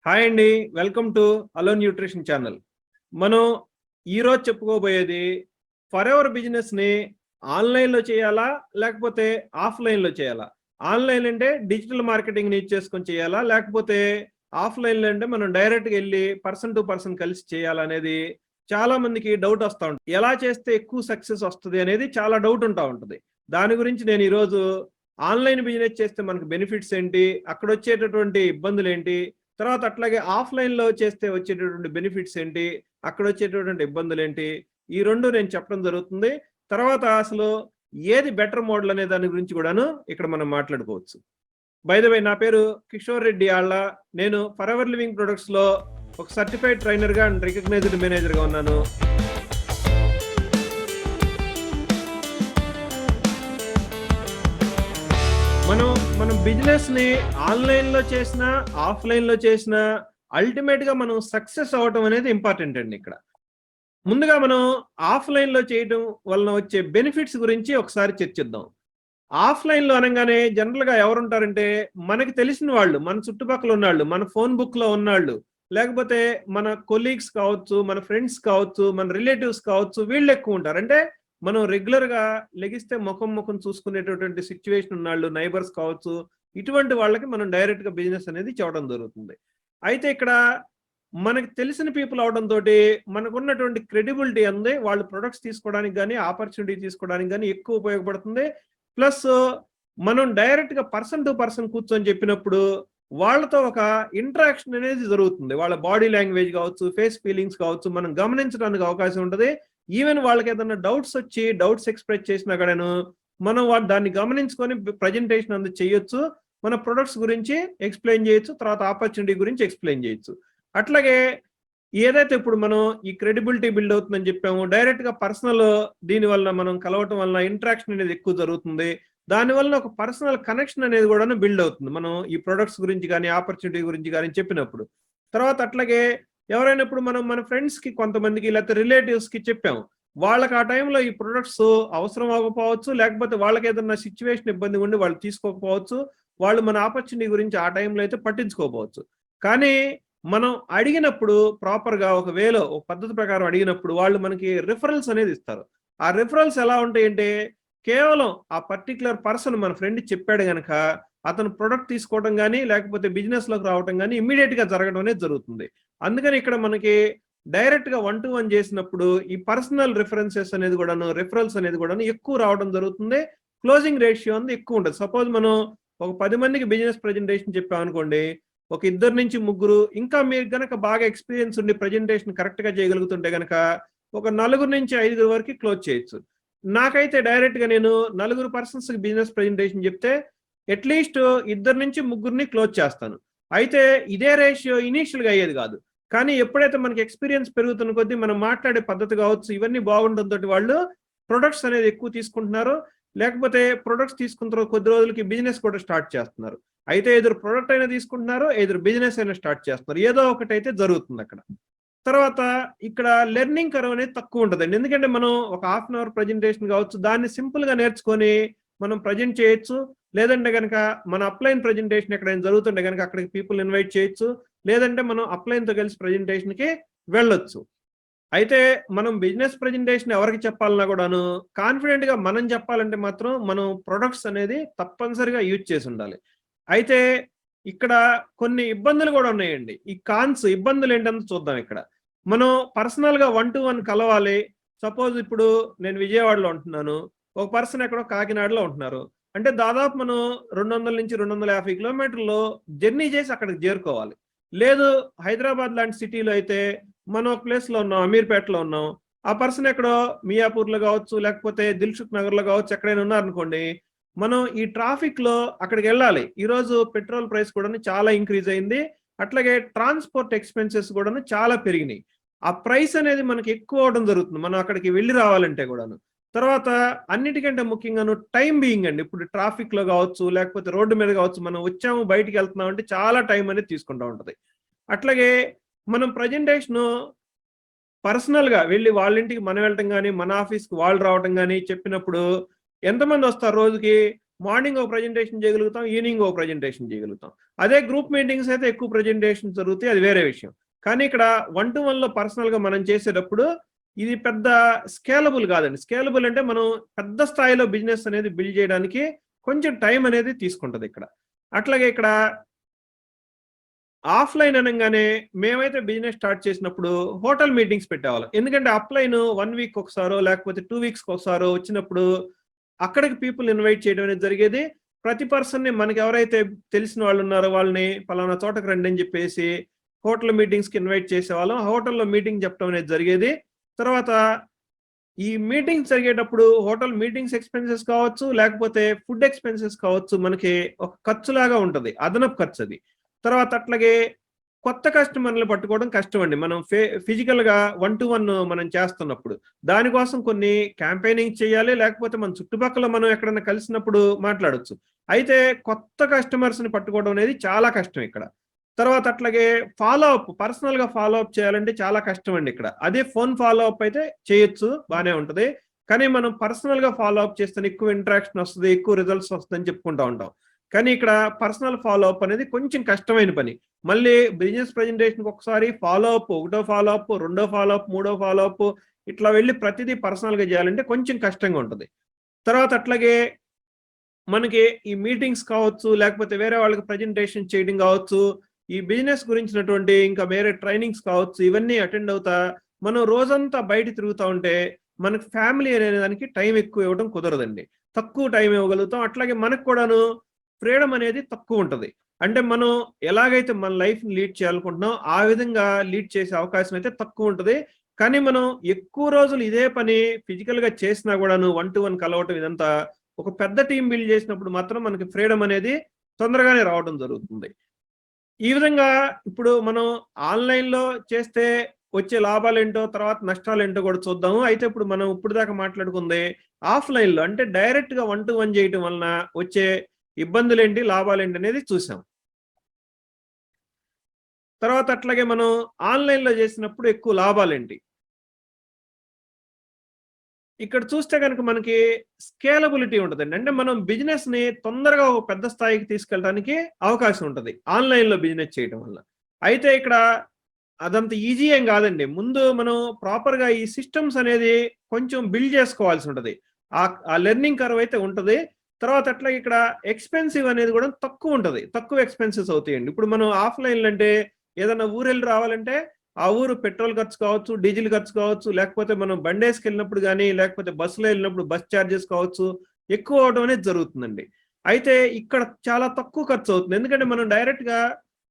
Hi అండి, welcome to అలో nutrition channel. మనం ఈరోజు చెప్పుకోబోయేది ఫర్ ఎవర్ బిజినెస్ని ఆన్లైన్లో చేయాలా లేకపోతే ఆఫ్లైన్లో చేయాలా. ఆన్లైన్ అంటే డిజిటల్ మార్కెటింగ్ యూజ్ చేసుకొని చేయాలా, లేకపోతే ఆఫ్లైన్లో అంటే మనం డైరెక్ట్గా వెళ్ళి పర్సన్ టు పర్సన్ కలిసి చేయాలా అనేది చాలా మందికి డౌట్ వస్తూ ఉంటుంది. ఎలా చేస్తే ఎక్కువ సక్సెస్ వస్తుంది అనేది చాలా డౌట్ ఉంటుంది. దాని గురించి నేను ఈరోజు ఆన్లైన్ బిజినెస్ చేస్తే మనకు బెనిఫిట్స్ ఏంటి, అక్కడ వచ్చేటటువంటి ఇబ్బందులు ఏంటి, తర్వాత అట్లాగే ఆఫ్లైన్లో చేస్తే వచ్చేటటువంటి బెనిఫిట్స్ ఏంటి, అక్కడ వచ్చేటటువంటి ఇబ్బందులు ఏంటి, ఈ రెండు నేను చెప్పడం జరుగుతుంది. తర్వాత అసలు ఏది బెటర్ మోడల్ అనే దాని గురించి కూడాను ఇక్కడ మనం మాట్లాడుకోవచ్చు. బై ద వే, నా పేరు కిషోర్ రెడ్డి ఆళ్ళ. నేను ఫర్ ఎవర్ లివింగ్ ప్రొడక్ట్స్లో ఒక సర్టిఫైడ్ ట్రైనర్గా అండ్ రికగ్నైజ్డ్ మేనేజర్గా ఉన్నాను. మనం బిజినెస్ని ఆన్లైన్లో చేసినా ఆఫ్లైన్లో చేసినా అల్టిమేట్గా మనం సక్సెస్ అవ్వటం అనేది ఇంపార్టెంట్ అండి. ఇక్కడ ముందుగా మనం ఆఫ్లైన్లో చేయడం వలన వచ్చే బెనిఫిట్స్ గురించి ఒకసారి చర్చిద్దాం. ఆఫ్లైన్లో అనగానే జనరల్గా ఎవరుంటారంటే మనకి తెలిసిన వాళ్ళు, మన చుట్టుపక్కల ఉన్నాళ్ళు, మన ఫోన్ బుక్లో ఉన్నాళ్ళు, లేకపోతే మన కొలీగ్స్ కావచ్చు, మన ఫ్రెండ్స్ కావచ్చు, మన రిలేటివ్స్ కావచ్చు, వీళ్ళు ఎక్కువ ఉంటారు. అంటే మనం రెగ్యులర్గా లెగిస్తే ముఖం చూసుకునేటటువంటి సిచ్యువేషన్ ఉన్నాళ్ళు, నైబర్స్ కావచ్చు, ఇటువంటి వాళ్ళకి మనం డైరెక్ట్గా బిజినెస్ అనేది చెప్పడం జరుగుతుంది. అయితే ఇక్కడ మనకి తెలిసిన పీపుల్ అవడంతో మనకున్నటువంటి క్రెడిబిలిటీ అంది వాళ్ళు ప్రొడక్ట్స్ తీసుకోవడానికి కానీ ఆపర్చునిటీ తీసుకోవడానికి కానీ ఎక్కువ ఉపయోగపడుతుంది. ప్లస్ మనం డైరెక్ట్గా పర్సన్ టు పర్సన్ కూర్చొని చెప్పినప్పుడు వాళ్ళతో ఒక ఇంటరాక్షన్ అనేది జరుగుతుంది. వాళ్ళ బాడీ లాంగ్వేజ్ కావచ్చు, ఫేస్ ఫీలింగ్స్ కావచ్చు, మనం గమనించడానికి అవకాశం ఉంటుంది. ఈవెన్ వాళ్ళకి ఏదైనా డౌట్స్ వచ్చి డౌట్స్ ఎక్స్ప్రెస్ చేసినా కూడాను మనం దాన్ని గమనించుకొని ప్రజెంటేషన్ అందు చేయొచ్చు, మన ప్రొడక్ట్స్ గురించి ఎక్స్ప్లెయిన్ చేయొచ్చు, తర్వాత ఆపర్చునిటీ గురించి ఎక్స్ప్లెయిన్ చేయొచ్చు. అట్లాగే ఏదైతే ఇప్పుడు మనం ఈ క్రెడిబిలిటీ బిల్డ్ అవుతుందని చెప్పాము, డైరెక్ట్గా పర్సనల్ దీనివల్ల మనం కలవటం వల్ల ఇంటరాక్షన్ అనేది ఎక్కువ జరుగుతుంది. దానివల్ల ఒక పర్సనల్ కనెక్షన్ అనేది కూడా బిల్డ్ అవుతుంది మనం ఈ ప్రొడక్ట్స్ గురించి కానీ ఆపర్చునిటీ గురించి కానీ చెప్పినప్పుడు. తర్వాత అట్లాగే ఎవరైనా ఇప్పుడు మనం మన ఫ్రెండ్స్కి, కొంతమందికి, లేకపోతే రిలేటివ్స్కి చెప్పాము, వాళ్ళకి ఆ టైంలో ఈ ప్రొడక్ట్స్ అవసరం అవ్వకపోవచ్చు, లేకపోతే వాళ్ళకి ఏదన్నా సిచ్యువేషన్ ఇబ్బంది ఉండి వాళ్ళు తీసుకోకపోవచ్చు, వాళ్ళు మన ఆపర్చునిటీ గురించి ఆ టైంలో అయితే పట్టించుకోకపోవచ్చు. కానీ మనం అడిగినప్పుడు ప్రాపర్గా ఒక వేలో ఒక పద్ధతి ప్రకారం అడిగినప్పుడు వాళ్ళు మనకి రిఫరల్స్ అనేది ఇస్తారు. ఆ రిఫరల్స్ ఎలా ఉంటాయంటే కేవలం ఆ పర్టికులర్ పర్సన్ మన ఫ్రెండ్ చెప్పాడు కనుక అతను ప్రొడక్ట్ తీసుకోవడం కానీ లేకపోతే బిజినెస్లోకి రావడం కానీ ఇమ్మీడియట్గా జరగడం అనేది జరుగుతుంది. అందుకని ఇక్కడ మనకి డైరెక్ట్గా 1-to-1 చేసినప్పుడు ఈ పర్సనల్ రిఫరెన్సెస్ అనేది కూడాను, రిఫరల్స్ అనేది కూడాను ఎక్కువ రావడం జరుగుతుంది. క్లోజింగ్ రేషియో అనేది ఎక్కువ ఉంటుంది. సపోజ్ మనం ఒక 10 మందికి బిజినెస్ ప్రజెంటేషన్ చెప్పామనుకోండి, ఒక 2 నుంచి 3, ఇంకా మీరు కనుక బాగా ఎక్స్పీరియన్స్ ఉండి ప్రజెంటేషన్ కరెక్ట్గా చేయగలుగుతుంటే కనుక ఒక 4 నుంచి 5 వరకు క్లోజ్ చేయొచ్చు. నాకైతే డైరెక్ట్గా నేను 4 పర్సన్స్కి బిజినెస్ ప్రజెంటేషన్ చెప్తే అట్లీస్ట్ 2 నుంచి 3 క్లోజ్ చేస్తాను. అయితే ఇదే రేషియో ఇనీషియల్గా అయ్యేది కాదు. కానీ ఎప్పుడైతే మనకి ఎక్స్పీరియన్స్ పెరుగుతున్న కొద్దీ మనం మాట్లాడే పద్ధతి కావచ్చు, ఇవన్నీ బాగుండడంతో వాళ్ళు ప్రొడక్ట్స్ అనేది ఎక్కువ తీసుకుంటున్నారు. లేకపోతే ప్రొడక్ట్స్ తీసుకున్న తర్వాత కొద్ది రోజులకి బిజినెస్ కూడా స్టార్ట్ చేస్తున్నారు. అయితే ఎదురు ప్రొడక్ట్ అయినా తీసుకుంటున్నారు, ఎదురు బిజినెస్ అయినా స్టార్ట్ చేస్తున్నారు. ఏదో ఒకటి అయితే జరుగుతుంది అక్కడ. తర్వాత ఇక్కడ లెర్నింగ్ కర్వ్ అనేది తక్కువ ఉంటుందండి. ఎందుకంటే మనం ఒక 1/2 అవర్ ప్రజెంటేషన్ కావచ్చు, దాన్ని సింపుల్గా నేర్చుకొని మనం ప్రజెంట్ చేయొచ్చు. లేదంటే కనుక మన అప్లైన్ ప్రజెంటేషన్ ఎక్కడైనా జరుగుతుంటే కనుక అక్కడికి పీపుల్ ఇన్వైట్ చేయొచ్చు. లేదంటే మనం అప్లైన్తో కలిసి ప్రజెంటేషన్కి వెళ్ళొచ్చు. అయితే మనం బిజినెస్ ప్రజెంటేషన్ ఎవరికి చెప్పాలన్నా కూడాను కాన్ఫిడెంట్గా మనం చెప్పాలంటే మాత్రం మనం ప్రొడక్ట్స్ అనేది తప్పనిసరిగా యూజ్ చేసి ఉండాలి. అయితే ఇక్కడ కొన్ని ఇబ్బందులు కూడా ఉన్నాయండి. ఈ ఇబ్బందులు ఏంటంటే చూద్దాం. ఇక్కడ మనం పర్సనల్గా 1-to-1 కలవాలి. సపోజ్ ఇప్పుడు నేను విజయవాడలో ఉంటున్నాను, ఒక పర్సన్ ఎక్కడో కాకినాడలో ఉంటున్నారు. అంటే దాదాపు మనం 200 నుంచి 250 కిలోమీటర్లు జర్నీ చేసి అక్కడికి చేరుకోవాలి. లేదు హైదరాబాద్ లాంటి సిటీలో అయితే మనం ఒక ప్లేస్లో ఉన్నాం, అమీర్పేటలో ఉన్నాం, ఆ పర్సన్ ఎక్కడో మియాపూర్లో కావచ్చు, లేకపోతే దిల్సుఖ్ నగర్లో కావచ్చు, ఎక్కడైనా ఉన్నారనుకోండి, మనం ఈ ట్రాఫిక్లో అక్కడికి వెళ్ళాలి. ఈరోజు పెట్రోల్ ప్రైస్ కూడా చాలా ఇంక్రీజ్ అయింది. అట్లాగే ట్రాన్స్పోర్ట్ ఎక్స్పెన్సెస్ కూడా చాలా పెరిగినాయి. ఆ ప్రైస్ అనేది మనకి ఎక్కువ అవడం జరుగుతుంది మనం అక్కడికి వెళ్ళి రావాలంటే కూడాను. తర్వాత అన్నిటికంటే ముఖ్యంగా టైం బీయింగ్ అండి. ఇప్పుడు ట్రాఫిక్లో కావచ్చు, లేకపోతే రోడ్డు మీద కావచ్చు, మనం వచ్చాము బయటికి వెళ్తున్నాం అంటే చాలా టైం అనేది తీసుకుంటూ ఉంటుంది. అట్లాగే మనం ప్రజెంటేషను పర్సనల్గా వెళ్ళి వాళ్ళ ఇంటికి మనం వెళ్ళటం కానీ, మన ఆఫీస్కి వాళ్ళు రావటం కానీ చెప్పినప్పుడు ఎంతమంది వస్తారు రోజుకి? మార్నింగ్ ఒక ప్రజెంటేషన్ చేయగలుగుతాం, ఈవినింగ్ ఒక ప్రజెంటేషన్ చేయగలుగుతాం. అదే గ్రూప్ మీటింగ్స్ అయితే ఎక్కువ ప్రజెంటేషన్ జరుగుతాయి, అది వేరే విషయం. కానీ ఇక్కడ 1-to-1 లో పర్సనల్గా మనం చేసేటప్పుడు ఇది పెద్ద స్కేలబుల్ కాదండి. స్కేలబుల్ అంటే మనం పెద్ద స్థాయిలో బిజినెస్ అనేది బిల్డ్ చేయడానికి కొంచెం టైం అనేది తీసుకుంటది ఇక్కడ. అట్లాగే ఇక్కడ ఆఫ్లైన్ అనగానే మేమైతే బిజినెస్ స్టార్ట్ చేసినప్పుడు హోటల్ మీటింగ్స్ పెట్టేవాళ్ళం. ఎందుకంటే అప్లైన్ 1 వీక్ ఒకసారో లేకపోతే 2 వీక్స్ ఒకసారో వచ్చినప్పుడు అక్కడికి పీపుల్ ఇన్వైట్ చేయడం అనేది జరిగేది. ప్రతి పర్సన్ని మనకి ఎవరైతే తెలిసిన వాళ్ళు ఉన్నారో వాళ్ళని పలానా చోటకి రండి అని చెప్పేసి హోటల్ మీటింగ్స్కి ఇన్వైట్ చేసేవాళ్ళం. హోటల్లో మీటింగ్ చెప్పడం అనేది జరిగేది. తర్వాత ఈ మీటింగ్స్ జరిగేటప్పుడు హోటల్ మీటింగ్స్ ఎక్స్పెన్సెస్ కావచ్చు, లేకపోతే ఫుడ్ ఎక్స్పెన్సెస్ కావచ్చు, మనకి ఒక ఖర్చులాగా ఉంటుంది, అదనపు ఖర్చు అది. తర్వాత అట్లాగే కొత్త కస్టమర్లు పట్టుకోవడం కష్టం అండి. మనం ఫిజికల్గా 1-to-1 మనం చేస్తున్నప్పుడు దానికోసం కొన్ని క్యాంపెయినింగ్ చేయాలి, లేకపోతే మన చుట్టుపక్కల మనం ఎక్కడైనా కలిసినప్పుడు మాట్లాడొచ్చు. అయితే కొత్త కస్టమర్స్ని పట్టుకోవడం అనేది చాలా కష్టం ఇక్కడ. తర్వాత అట్లాగే ఫాలో అప్, పర్సనల్గా ఫాలో అప్ చేయాలంటే చాలా కష్టం అండి ఇక్కడ. అదే ఫోన్ ఫాలో అప్ అయితే చేయొచ్చు, బాగానే ఉంటుంది. కానీ మనం పర్సనల్గా ఫాలో అప్ చేస్తే ఎక్కువ ఇంటరాక్షన్ వస్తుంది, ఎక్కువ రిజల్ట్స్ వస్తుందని చెప్పుకుంటూ ఉంటాం. కానీ ఇక్కడ పర్సనల్ ఫాలో అప్ అనేది కొంచెం కష్టమైన పని. మళ్ళీ బిజినెస్ ప్రెజెంటేషన్కి ఒకసారి ఫాలో అప్, ఒకటో ఫాలో అప్, రెండో ఫాలో అప్, మూడో ఫాలో అప్, ఇట్లా వెళ్ళి ప్రతిదీ పర్సనల్గా చేయాలంటే కొంచెం కష్టంగా ఉంటుంది. తర్వాత అట్లాగే మనకి ఈ మీటింగ్స్ కావచ్చు, లేకపోతే వేరే వాళ్ళకి ప్రజెంటేషన్ చేయడం కావచ్చు, ఈ బిజినెస్ గురించినటువంటి ఇంకా వేరే ట్రైనింగ్స్ కావచ్చు, ఇవన్నీ అటెండ్ అవుతా మనం రోజంతా బయట తిరుగుతూ ఉంటే మనకు ఫ్యామిలీ అనే దానికి టైం ఎక్కువ ఇవ్వడం కుదరదండి. తక్కువ టైం ఇవ్వగలుగుతాం. అట్లాగే మనకు కూడాను ఫ్రీడమ్ అనేది తక్కువ ఉంటుంది. అంటే మనం ఎలాగైతే మన లైఫ్ని లీడ్ చేయాలనుకుంటున్నాం ఆ విధంగా లీడ్ చేసే అవకాశం అయితే తక్కువ ఉంటుంది. కానీ మనం ఎక్కువ రోజులు ఇదే పని ఫిజికల్గా చేసినా కూడాను 1-to-1 కలవటం ఇదంతా ఒక పెద్ద టీం బిల్డ్ చేసినప్పుడు మాత్రం మనకి ఫ్రీడమ్ అనేది తొందరగానే రావడం జరుగుతుంది. ఈ విధంగా ఇప్పుడు మనం ఆన్లైన్లో చేస్తే వచ్చే లాభాలేంటో, తర్వాత నష్టాలేంటో కూడా చూద్దాము. అయితే ఇప్పుడు మనం ఇప్పుడు దాకా మాట్లాడుకుంది ఆఫ్లైన్లో, అంటే డైరెక్ట్గా 1-to-1 చేయటం వలన వచ్చే ఇబ్బందులేంటి, లాభాలేంటి అనేది చూసాం. తర్వాత అట్లాగే మనం ఆన్లైన్లో చేసినప్పుడు ఎక్కువ లాభాలేంటి. ఇక్కడ చూస్తే కనుక మనకి స్కేలబిలిటీ ఉంటుందండి. అంటే మనం బిజినెస్ని తొందరగా ఒక పెద్ద స్థాయికి తీసుకెళ్ళడానికి అవకాశం ఉంటుంది ఆన్లైన్లో బిజినెస్ చేయడం వల్ల. అయితే ఇక్కడ అదంత ఈజీ ఏం కాదండి. ముందు మనం ప్రాపర్గా ఈ సిస్టమ్స్ అనేది కొంచెం బిల్డ్ చేసుకోవాల్సి ఉంటుంది. ఆ లెర్నింగ్ కర్వ్ అయితే ఉంటుంది. తర్వాత అట్లాగే ఇక్కడ ఎక్స్పెన్సివ్ అనేది కూడా తక్కువ ఉంటుంది, తక్కువ ఎక్స్పెన్సెస్ అవుతాయండి. ఇప్పుడు మనం ఆఫ్లైన్లో అంటే ఏదైనా ఊరు వెళ్ళి రావాలంటే ఆ ఊరు పెట్రోల్ ఖర్చు కావచ్చు, డీజిల్ ఖర్చు కావచ్చు, లేకపోతే మనం బండేసుకు వెళ్ళినప్పుడు కానీ, లేకపోతే బస్సులో వెళ్ళినప్పుడు బస్ ఛార్జెస్ కావచ్చు, ఎక్కువ అవడం అనేది జరుగుతుందండి. అయితే ఇక్కడ చాలా తక్కువ ఖర్చు అవుతుంది. ఎందుకంటే మనం డైరెక్ట్గా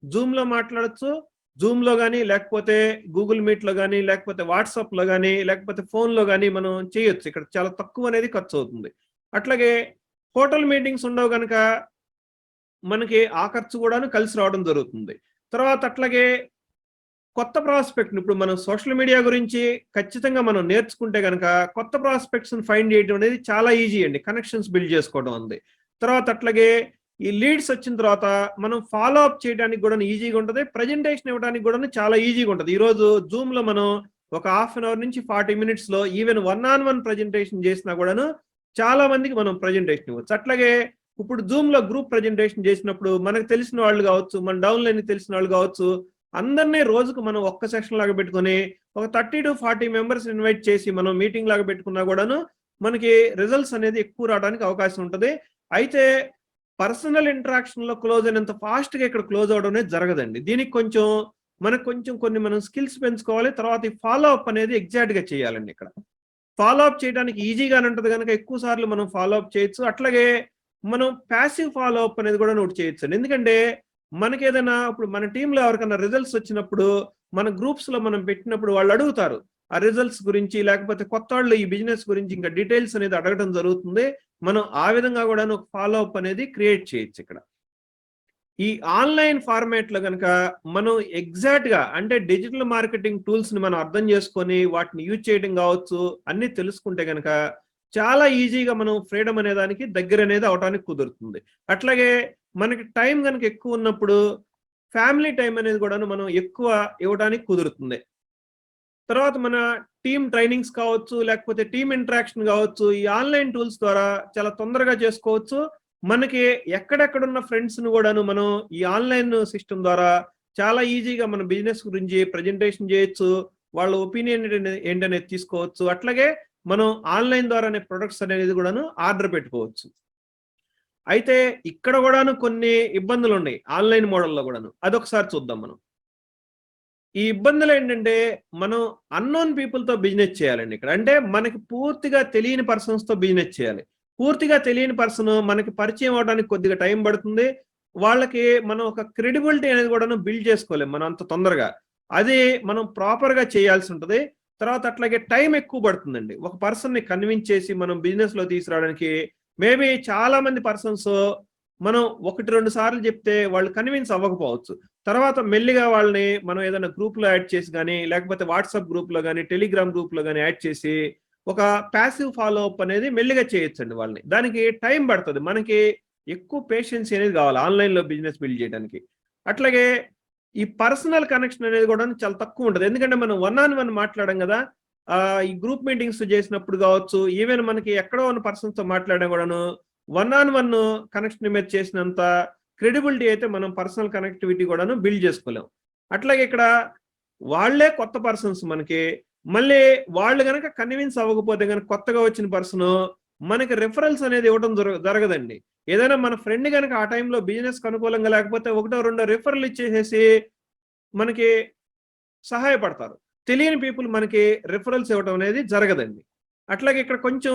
జూమ్లో మాట్లాడచ్చు, జూమ్లో కానీ, లేకపోతే గూగుల్ మీట్లో కానీ, లేకపోతే వాట్సాప్లో కానీ, లేకపోతే ఫోన్లో కానీ మనం చేయొచ్చు. ఇక్కడ చాలా తక్కువ అనేది ఖర్చు అవుతుంది. అట్లాగే హోటల్ మీటింగ్స్ ఉండవు కనుక మనకి ఆ ఖర్చు కూడాను కలిసి రావడం జరుగుతుంది. తర్వాత అట్లాగే కొత్త ప్రాస్పెక్ట్, ఇప్పుడు మనం సోషల్ మీడియా గురించి ఖచ్చితంగా మనం నేర్చుకుంటే కనుక కొత్త ప్రాస్పెక్ట్స్ ఫైండ్ చేయడం అనేది చాలా ఈజీ అండి, కనెక్షన్స్ బిల్డ్ చేసుకోవడం ఉంది. తర్వాత అట్లాగే ఈ లీడ్స్ వచ్చిన తర్వాత మనం ఫాలో అప్ చేయడానికి కూడా ఈజీగా ఉంటుంది, ప్రజెంటేషన్ ఇవ్వడానికి కూడా చాలా ఈజీగా ఉంటుంది. ఈరోజు జూమ్లో మనం ఒక హాఫ్ అన్ అవర్ నుంచి 40 మినిట్స్లో ఈవెన్ 1-on-1 ప్రజెంటేషన్ చేసినా కూడాను చాలా మందికి మనం ప్రజెంటేషన్ ఇవ్వచ్చు. అట్లాగే ఇప్పుడు జూమ్లో గ్రూప్ ప్రజెంటేషన్ చేసినప్పుడు మనకు తెలిసిన వాళ్ళు కావచ్చు, మన డౌన్లైన్ తెలిసిన వాళ్ళు కావచ్చు, అందరినీ రోజుకు మనం ఒక్క సెషన్ లాగా పెట్టుకొని ఒక 30 to 40 మెంబర్స్ ఇన్వైట్ చేసి మనం మీటింగ్ లాగా పెట్టుకున్నా కూడాను మనకి రిజల్ట్స్ అనేది ఎక్కువ రావడానికి అవకాశం ఉంటుంది. అయితే పర్సనల్ ఇంటరాక్షన్లో క్లోజ్ అయినంత ఫాస్ట్గా ఇక్కడ క్లోజ్ అవడం అనేది జరగదండి. దీనికి మనకు కొంచెం కొన్ని మనం స్కిల్స్ పెంచుకోవాలి. తర్వాత ఈ ఫాలో అప్ అనేది ఎగ్జాక్ట్గా చేయాలండి. ఇక్కడ ఫాలో అప్ చేయడానికి ఈజీగానే ఉంటుంది కనుక ఎక్కువ సార్లు మనం ఫాలో అప్ చేయొచ్చు. అట్లాగే మనం ప్యాసివ్ ఫాలో అప్ అనేది కూడా నోట్ చేయొచ్చు. ఎందుకంటే మనకి ఏదైనా ఇప్పుడు మన టీంలో ఎవరికైనా రిజల్ట్స్ వచ్చినప్పుడు మన గ్రూప్స్లో మనం పెట్టినప్పుడు వాళ్ళు అడుగుతారు ఆ రిజల్ట్స్ గురించి, లేకపోతే కొత్త వాళ్ళు ఈ బిజినెస్ గురించి ఇంకా డీటెయిల్స్ అనేది అడగడం జరుగుతుంది. మనం ఆ విధంగా కూడా ఒక ఫాలో అప్ అనేది క్రియేట్ చేయొచ్చు. ఇక్కడ ఈ ఆన్లైన్ ఫార్మాట్లో కనుక మనం ఎగ్జాక్ట్గా అంటే డిజిటల్ మార్కెటింగ్ టూల్స్ని మనం అర్థం చేసుకొని వాటిని యూజ్ చేయడం కావచ్చు అన్నీ తెలుసుకుంటే కనుక చాలా ఈజీగా మనం ఫ్రీడమ్ అనే దానికి దగ్గర అనేది అవడానికి కుదురుతుంది. అట్లాగే మనకి టైం కనుక ఎక్కువ ఉన్నప్పుడు ఫ్యామిలీ టైం అనేది కూడా మనం ఎక్కువ ఇవ్వడానికి కుదురుతుంది. తర్వాత మన టీమ్ ట్రైనింగ్స్ కావచ్చు, లేకపోతే టీమ్ ఇంటరాక్షన్ కావచ్చు, ఈ ఆన్లైన్ టూల్స్ ద్వారా చాలా తొందరగా చేసుకోవచ్చు. మనకి ఎక్కడెక్కడున్న ఫ్రెండ్స్‌ని గూడాను మనం ఈ ఆన్‌లైన్ సిస్టమ్ ద్వారా చాలా ఈజీగా మన బిజినెస్ గురించి ప్రెజెంటేషన్ జేయొచ్చు. వాళ్ళ ఒపీనియన్ ఏంటనేది తీసుకోవచ్చు. అట్లాగే మనం ఆన్‌లైన్ ద్వారానే ప్రొడక్ట్స్ అనేది గూడాను ఆర్డర్ పెట్టుకోవచ్చు. అయితే ఇక్కడ గూడాను కొన్ని ఇబ్బందులున్నాయి ఆన్‌లైన్ మోడల్‌లో గూడాను. అదొకసారి చూద్దాం మనం. ఈ ఇబ్బందులేంటంటే, మనం అన్నోన్ పీపుల్‌తో బిజినెస్ చేయాలండి ఇక్కడ. అంటే మనకి పూర్తిగా తెలియని పర్సన్స్‌తో బిజినెస్ చేయాలి. పూర్తిగా తెలియని పర్సన్ మనకి పరిచయం అవ్వడానికి కొద్దిగా టైం పడుతుంది. వాళ్ళకి మనం ఒక క్రెడిబిలిటీ అనేది కూడాను బిల్డ్ చేసుకోలేం మనం అంత తొందరగా. అది మనం ప్రాపర్‌గా చేయాల్సుంటది. తర్వాత అట్లాగే టైం ఎక్కువ పడుతుందండి. ఒక పర్సన్‌ని కన్విన్స్ చేసి మనం బిజినెస్‌లో తీసుకురావడానికి మేబీ చాలా మంది పర్సన్స్ మనం 1, 2 సార్లు చెప్తే వాళ్ళు కన్విన్స్ అవ్వకపోవచ్చు. తర్వాత మెల్లిగా వాళ్ళని మనం ఏదైనా గ్రూప్‌లో యాడ్ చేసి గాని, లేకపోతే వాట్సాప్ గ్రూప్‌లో గాని, టెలిగ్రామ్ గ్రూప్‌లో గాని యాడ్ చేసి, ఒక పాసివ్ ఫాలో అప్ అనేది మెల్లిగా చేయొచ్చండి వాళ్ళని. దానికి టైం పడతది. మనకి ఎక్కువ పేషెన్సీ అనేది కావాలి ఆన్‌లైన్‌లో బిజినెస్ బిల్డ్ చేయడానికి. అట్లాగే ఈ పర్సనల్ కనెక్షన్ అనేది కూడా చాలా తక్కువ ఉంటది. ఎందుకంటే మనం వన్ ఆన్ వన్ మాట్లాడం గదా! ఈ గ్రూప్ మీటింగ్స్ చేసినప్పుడు కావచ్చు, ఈవెన్ మనకి ఎక్కడో ఉన్న పర్సన్స్‌తో మాట్లాడినా కూడాను వన్ ఆన్ వన్ కనెక్షన్ మీద చేసినంత క్రెడిబిలిటీ అయితే మనం పర్సనల్ కనెక్టివిటీ కూడాను బిల్డ్ చేసుకోలేం. అట్లాగే ఇక్కడ వాళ్ళే కొత్త పర్సన్స్ మనకి. మళ్ళీ వాళ్ళు గనక కన్విన్స్ అవ్వకపోతే గనక కొత్తగా వచ్చిన పర్సను మనకి రిఫరల్స్ అనేది ఇవ్వడం జరగదండి. ఏదైనా మన ఫ్రెండ్ గనక ఆ టైంలో బిజినెస్‌కి అనుకూలంగా లేకపోతే ఒకటో రెండో రిఫరల్ ఇచ్చేసేసి మనకి సహాయపడతారు. తెలియని పీపుల్ మనకి రిఫరల్స్ ఇవ్వడం అనేది జరగదండి. అట్లాగే ఇక్కడ కొంచెం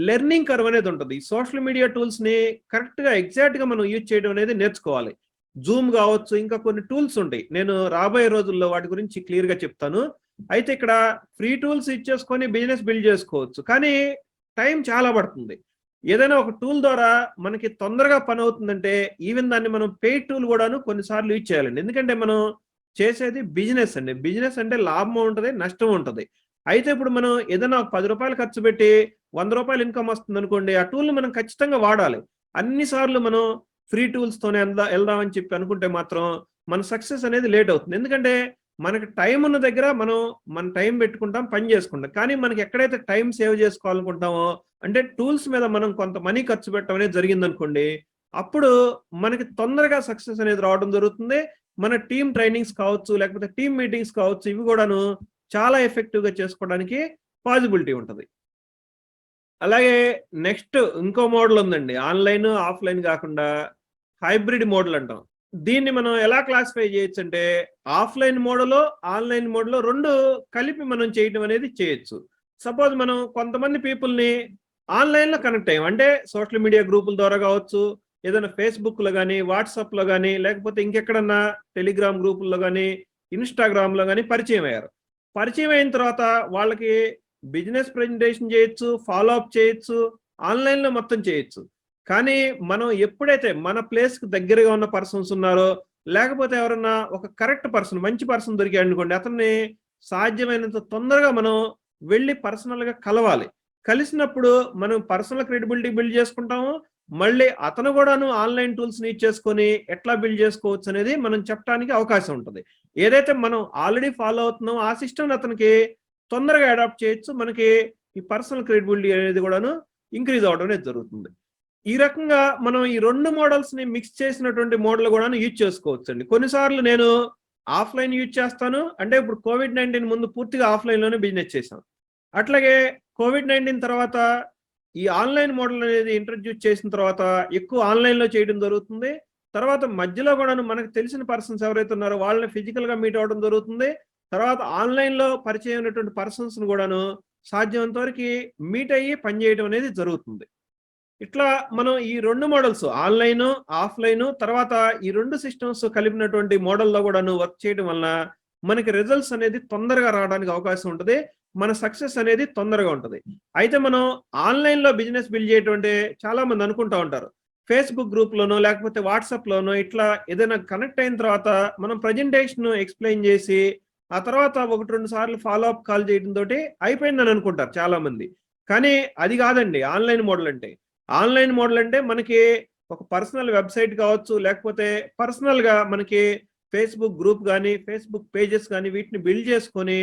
లెర్నింగ్ కర్వ్ అనేది ఉంటది. సోషల్ మీడియా టూల్స్‌ని కరెక్ట్‌గా ఎగ్జాక్ట్‌గా మనం యూజ్ చేయడం అనేది నేర్చుకోవాలి. జూమ్ గావచ్చు, ఇంకా కొన్ని టూల్స్ ఉంటాయి. నేను రాబోయే రోజుల్లో వాటి గురించి క్లియర్‌గా చెప్తాను. అయితే ఇక్కడ ఫ్రీ టూల్స్ ఇచ్చేసుకొని బిజినెస్ బిల్డ్ చేసుకోవచ్చు. కానీ టైం చాలా పడుతుంది. ఏదైనా ఒక టూల్ ద్వారా మనకి తొందరగా పనవుతుందంటే ఈవెన్ దాన్ని మనం పెయిడ్ టూల్ గూడాను కొన్ని సార్లు యూజ్ చేయాలండి. ఎందుకంటే మనం చేసేది బిజినెస్ అండి. బిజినెస్ అంటే లాభం ఉంటది, నష్టం ఉంటది. అయితే ఇప్పుడు మనం ఏదైనా ఒక రూ. 10 ఖర్చు పెట్టి రూ. 100 ఇన్‌కమ్ వస్తుందనుకోండి, ఆ టూల్‌ని మనం ఖచ్చితంగా వాడాలి. అన్ని సార్లు మనం ఫ్రీ టూల్స్‌తోనే ఎళ్దామని చెప్పి అనుకుంటే మాత్రం మన సక్సెస్ అనేది లేట్ అవుతుంది. ఎందుకంటే మనకి టైం ఉన్న దగ్గర మనం మన టైం పెట్టుకుంటాం, పని చేసుకుంటాం. కానీ మనకి ఎక్కడైతే టైం సేవ్ చేసుకోవాలనుకుంటామో అంటే టూల్స్ మీద మనం కొంత మనీ ఖర్చు పెట్టడం అనేది జరిగిందనుకోండి, అప్పుడు మనకి తొందరగా సక్సెస్ అనేది రావడం జరుగుతుంది. మన టీమ్ ట్రైనింగ్స్ కావచ్చు, లేకపోతే టీమ్ మీటింగ్స్ కావచ్చు, ఇవి కూడాను చాలా ఎఫెక్టివ్‌గా చేసుకోవడానికి పాజిబిలిటీ ఉంటది. అలాగే నెక్స్ట్ ఇంకో మోడల్ ఉందండి. ఆన్‌లైన్, ఆఫ్‌లైన్ గాకుండా హైబ్రిడ్ మోడల్ అంటాం. దీన్ని మనం ఎలా క్లాసిఫై చేయొచ్చంటే ఆఫ్‌లైన్ మోడలో, ఆన్‌లైన్ మోడలో 2 కలిపి మనం చేయటం అనేది చేయొచ్చు. సపోజ్ మనం కొంతమంది పీపుల్‌ని ఆన్‌లైన్‌లో కనెక్ట్ అయ్యాం. అంటే సోషల్ మీడియా గ్రూపుల ద్వారా కావచ్చు, ఏదైనా ఫేస్‌బుక్‌లో గాని, వాట్సాప్‌లో గాని, లేకపోతే ఇంకెక్కడన్నా టెలిగ్రామ్ గ్రూపుల్లో గాని, ఇన్‌స్టాగ్రామ్‌లో గాని పరిచయం అయ్యారు. పరిచయం అయిన తర్వాత వాళ్ళకి బిజినెస్ ప్రెజెంటేషన్ చేయొచ్చు, ఫాలో అప్ చేయొచ్చు, ఆన్‌లైన్‌లో మొత్తం చేయొచ్చు. కానీ మనం ఎప్పుడైతే మన ప్లేస్‌కి దగ్గరగా ఉన్న పర్సన్స్ ఉన్నారో, లేకపోతే ఎవరన్నా ఒక కరెక్ట్ పర్సన్, మంచి పర్సన్ దొరికాడనుకోండి, అతన్ని సాధ్యమైనంత తొందరగా మనం వెళ్లి పర్సనల్‌గా కలవాలి. కలిసినప్పుడు మనం పర్సనల్ క్రెడిబిలిటీ బిల్డ్ చేసుకుంటాము. మళ్ళీ అతను గూడాను ఆన్‌లైన్ టూల్స్‌ని యూజ్ చేసుకొని ఎట్లా బిల్డ్ చేసుకోవచ్చనేది మనం చెప్పటానికి అవకాశం ఉంటది. ఏదైతే మనం ఆల్రెడీ ఫాలో అవుతున్నామో ఆ సిస్టమ్‌ని అతనికి తొందరగా అడాప్ట్ చేయొచ్చు. మనకి ఈ పర్సనల్ క్రెడిబిలిటీ అనేది గూడాను ఇంక్రీజ్ అవ్వడం అనేది జరుగుతుంది. ఈ రకంగా మనం ఈ 2 మోడల్స్‌ని మిక్స్ చేసినటువంటి మోడల్ గూడాను యూజ్ చేసుకోవచ్చండి. కొన్నిసార్లు నేను ఆఫ్‌లైన్ యూజ్ చేస్తాను. అంటే ఇప్పుడు కోవిడ్-19 ముందు పూర్తిగా ఆఫ్‌లైన్‌లోనే బిజినెస్ చేశాం. అట్లాగే కోవిడ్-19 తర్వాత ఈ ఆన్‌లైన్ మోడల్ అనేది ఇంట్రొడ్యూస్ చేసిన తర్వాత ఎక్కువ ఆన్‌లైన్‌లో చేయడం జరుగుతుంది. తర్వాత మధ్యలో గూడాను మనకు తెలిసిన పర్సన్స్ ఎవరైతే ఉన్నారో వాళ్ళని ఫిజికల్‌గా మీట్ అవ్వడం జరుగుతుంది. తర్వాత ఆన్‌లైన్‌లో పరిచయం అయినటువంటి పర్సన్స్‌ని గూడాను సాధ్యమైనంత వరకి మీట్ అయ్యి పని చేయడం అనేది జరుగుతుంది. ఇట్లా మనం ఈ 2 మోడల్స్ ఆన్‌లైను, ఆఫ్‌లైను తర్వాత ఈ 2 సిస్టమ్స్ కలిపినటువంటి మోడల్‌లో గూడాను వర్క్ చేయడం వలన మనకి రిజల్ట్స్ అనేది తొందరగా రావడానికి అవకాశం ఉంటది. మన సక్సెస్ అనేది తొందరగా ఉంటది. అయితే మనం ఆన్‌లైన్‌లో బిజినెస్ బిల్డ్ చేయటం అంటే చాలా మంది అనుకుంటా ఉంటారు. ఫేస్‌బుక్ గ్రూప్‌లోనో లేకపోతే వాట్సాప్‌లోనో ఇట్లా ఏదైనా కనెక్ట్ అయిన తర్వాత మనం ప్రెజెంటేషన్ ఎక్స్‌ప్లెయిన్ చేసి ఆ తర్వాత 1, 2 సార్లు ఫాలో అప్ కాల్ చేయడంతోటి అయిపోయిందని అనుకుంటారు చాలామంది. కానీ అది కాదండి ఆన్‌లైన్ మోడల్ అంటే. ఆన్‌లైన్ మోడల్ అంటే మనకి ఒక పర్సనల్ వెబ్‌సైట్ కావచ్చు, లేకపోతే పర్సనల్‌గా మనకి ఫేస్‌బుక్ గ్రూప్ గాని, ఫేస్‌బుక్ పేజెస్ గాని వీటిని బిల్డ్ చేసుకొని,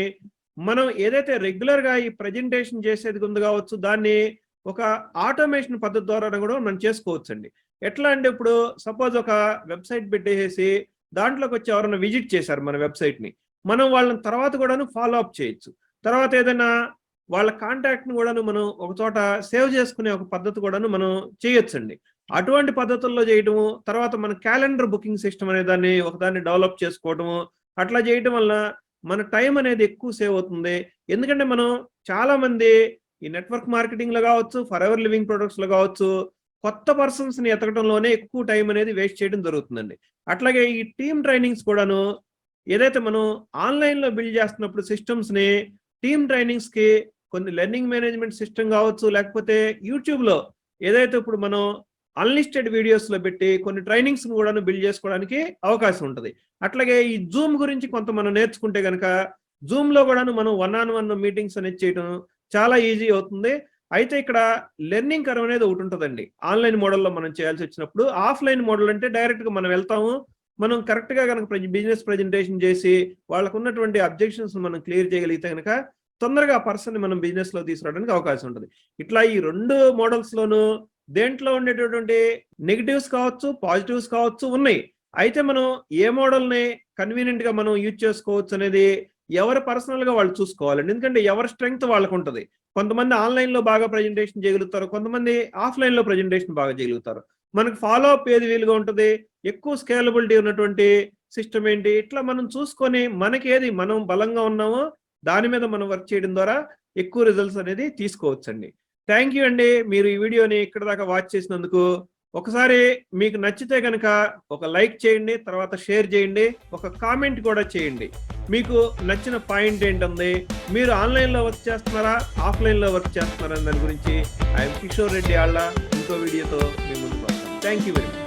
మనం ఏదైతే రెగ్యులర్‌గా ఈ ప్రెజెంటేషన్ చేసేది ఉంది కావచ్చు, దాన్ని ఒక ఆటోమేషన్ పద్ధతి ద్వారా కూడా మనం చేసుకోవచ్చండి. ఎట్లా అంటే ఇప్పుడు సపోజ్ ఒక వెబ్సైట్ పెట్టేసి దాంట్లోకి వచ్చి ఎవరైనా విజిట్ చేశారు మన వెబ్సైట్ని, మనం వాళ్ళని తర్వాత కూడాను ఫాలో అప్ చేయొచ్చు. తర్వాత ఏదైనా వాళ్ళ కాంటాక్ట్ని కూడాను మనం ఒక చోట సేవ్ చేసుకునే ఒక పద్ధతి కూడాను మనం చేయొచ్చండి. అటువంటి పద్ధతుల్లో చేయటము, తర్వాత మన క్యాలెండర్ బుకింగ్ సిస్టమ్ అనే ఒకదాన్ని డెవలప్ చేసుకోవటము, అట్లా చేయటం వల్ల మన టైం అనేది ఎక్కువ సేవ్ అవుతుంది. ఎందుకంటే మనం చాలా మంది ఈ నెట్వర్క్ మార్కెటింగ్ లో కావచ్చు, ఫర్ ఎవర్ లివింగ్ ప్రొడక్ట్స్ లో కావచ్చు, కొత్త పర్సన్స్ ని ఎతకడంలోనే ఎక్కువ టైం అనేది వేస్ట్ చేయడం జరుగుతుందండి. అట్లాగే ఈ టీమ్ ట్రైనింగ్స్ కూడాను ఏదైతే మనం ఆన్లైన్ లో బిల్డ్ చేస్తున్నప్పుడు సిస్టమ్స్ ని, టీమ్ ట్రైనింగ్స్ కి కొన్ని లెర్నింగ్ మేనేజ్మెంట్ సిస్టమ్ కావచ్చు, లేకపోతే యూట్యూబ్ లో ఏదైతే ఇప్పుడు మనం అన్లిస్టెడ్ వీడియోస్ లో పెట్టి కొన్ని ట్రైనింగ్స్ కూడాను బిల్డ్ చేసుకోవడానికి అవకాశం ఉంటుంది. అట్లాగే ఈ జూమ్ గురించి కొంత మనం నేర్చుకుంటే కనుక జూమ్ లో కూడాను మనం 1-on-1 మీటింగ్స్ అనేది చేయడం చాలా ఈజీ అవుతుంది. అయితే ఇక్కడ లెర్నింగ్ కర్వ్ అనేది ఒకటి ఉంటుందండి. ఆన్లైన్ మోడల్లో మనం చేయాల్సి వచ్చినప్పుడు, ఆఫ్లైన్ మోడల్ అంటే డైరెక్ట్ గా మనం వెళ్తాము, మనం కరెక్ట్ గా కనుక బిజినెస్ ప్రెజెంటేషన్ చేసి వాళ్ళకు ఉన్నటువంటి అబ్జెక్షన్స్ మనం క్లియర్ చేయగలిగితే కనుక తొందరగా ఆ పర్సన్ ని మనం బిజినెస్ లో తీసుకురావడానికి అవకాశం ఉంటుంది. ఇట్లా ఈ 2 మోడల్స్ లోను దేంట్లో ఉండేటటువంటి నెగిటివ్స్ కావచ్చు, పాజిటివ్స్ కావచ్చు ఉన్నాయి. అయితే మనం ఏ మోడల్ ని కన్వీనియంట్ గా మనం యూజ్ చేసుకోవచ్చు అనేది ఎవరు పర్సనల్ గా వాళ్ళు చూసుకోవాలండి. ఎందుకంటే ఎవరి స్ట్రెంగ్త్ వాళ్ళకు ఉంటుంది. కొంతమంది ఆన్లైన్ లో బాగా ప్రజెంటేషన్ చేయగలుగుతారు, కొంతమంది ఆఫ్లైన్ లో ప్రజెంటేషన్ బాగా చేయగలుగుతారు. మనకు ఫాలో అప్ ఏది వీలుగా ఉంటుంది, ఎక్కువ స్కేలబిలిటీ ఉన్నటువంటి సిస్టమ్ ఏంటి, ఇట్లా మనం చూసుకొని మనకి ఏది మనం బలంగా ఉన్నామో దాని మీద మనం వర్క్ చేయడం ద్వారా ఎక్కువ రిజల్ట్స్ అనేది తీసుకోవచ్చండి. థ్యాంక్ యూ అండి, మీరు ఈ వీడియోని ఇక్కడ దాకా వాచ్ చేసినందుకు. ఒకసారి మీకు నచ్చితే కనుక ఒక లైక్ చేయండి, తర్వాత షేర్ చేయండి, ఒక కామెంట్ కూడా చేయండి. మీకు నచ్చిన పాయింట్ ఏంటుంది, మీరు ఆన్లైన్లో వర్క్ చేస్తున్నారా, ఆఫ్లైన్లో వర్క్ చేస్తున్నారా దాని గురించి. ఐఎమ్ కిషోర్ రెడ్డి ఆళ్ళ ఇంకో వీడియోతో మీ ముందుకు వస్తాను. Thank you very much.